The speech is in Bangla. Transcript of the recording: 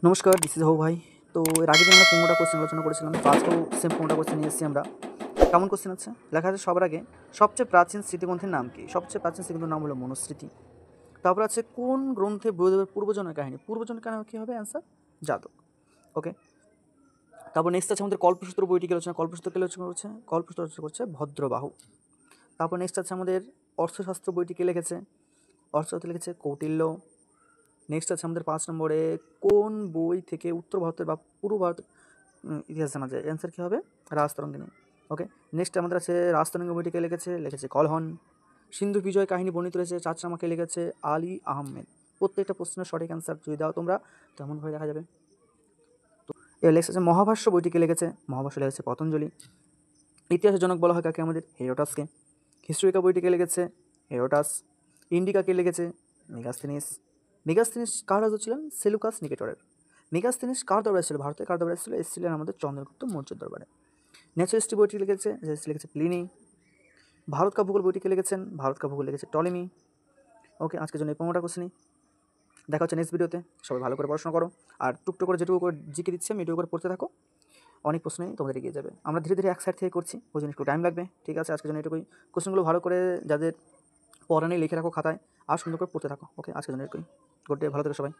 নমস্কার, দিস ইজ হাউ ভাই। তো এর আগে যে আমরা 15টা কোশ্চেন আলোচনা করেছিলাম, তো আজকেও সেম 15টা কোশ্চেন নিয়ে এসেছি আমরা। কেমন কোশ্চেন আছে? লেখা আছে সবার আগে, সবচেয়ে প্রাচীন স্মৃতিগ্রন্থের নাম কি? সবচেয়ে প্রাচীন স্মৃতিগ্রন্থের নাম হলো মনুস্মৃতি। তারপর আছে কোন গ্রন্থে বুদ্ধদেবের পূর্বজন্মের কাহিনী? পূর্বজন্মের কাহিনী কী হবে? অ্যান্সার জাতক। ওকে। তারপর নেক্সট আছে আমাদের কল্পসূত্র বইটিকে আলোচনা। কল্পসূত্রকে আলোচনা করছে, কল্পসূত্র আলোচনা করছে ভদ্রবাহু। তারপর নেক্সট আছে আমাদের অর্থশাস্ত্র বইটিকে লিখেছে, অর্থশাস্ত্র লিখেছে কৌটিল্য। নেক্সট আছে আমাদের 5 নম্বরে, কোন বই থেকে উত্তর ভারতের বা পূর্ব ভারতের ইতিহাস জানা যায়? অ্যান্সার কী হবে? রাজতরঙ্গিনী। ওকে। নেক্সট আমাদের আছে রাজতরঙ্গিনী বইটিকে লিখেছে কলহন। সিন্ধু বিজয় কাহিনী বর্ণিত রয়েছে চাচরামাকে লিখেছে আলী আহমেদ। প্রত্যেকটা প্রশ্নের সঠিক অ্যান্সার যদি দাও তোমরা, তেমনভাবে দেখা যাবে। তো এবার নেক্সট আছে মহাভাষ্য বইটিকে লিখেছে পতঞ্জলি। ইতিহাসের জনক বলা হয় কাকে? আমাদের হেরোডাসকে। হিস্টোরিকা বইটিকে লিখেছে হেরোডাস। ইন্ডিকাকে লিখেছে মেগাস্তিনিস। মেগাস্তিনিস কার রাজা ছিলেন? সেলুকাস নিকেটরের। মেগাস্তিনিস কার দরবারে ছিল? ভারতে কার দরবারে ছিল? এসেছিলেন আমাদের চন্দ্রগুপ্ত মৌর্যের দরবারে। ন্যাচারাল হিস্ট্রি বইটি লিখেছে প্লিনি। ভারত কা ভূগোল বইটিকে লিখেছেন ভারত কা ভূগোল লিখেছে টলেমি। ওকে, আজকের জন্য এই 15টা কোশ্চেনই। দেখা হচ্ছে নেক্সট ভিডিওতে। সবাই ভালো করে পড়াশোনা করো, আর টুকটুক করে যেটুকু করে জিকে দিচ্ছি আমি এটুকু করে পড়তে থাকো। অনেক প্রশ্নই তোমাদের এগিয়ে যাবে। আমরা ধীরে ধীরে এক সাইড থেকে করছি, ওই জন্য একটু টাইম লাগবে। ঠিক আছে, আজকের জন্য এটুকুই। কোশ্চেনগুলো ভালো করে যাদের পড়া নেই লিখে রাখো খাতায়, আর সুন্দর করে পড়তে থাকো। ওকে, আজকের জন্য এটুকুই। গুড ডে, ভালো থেকো সবাই।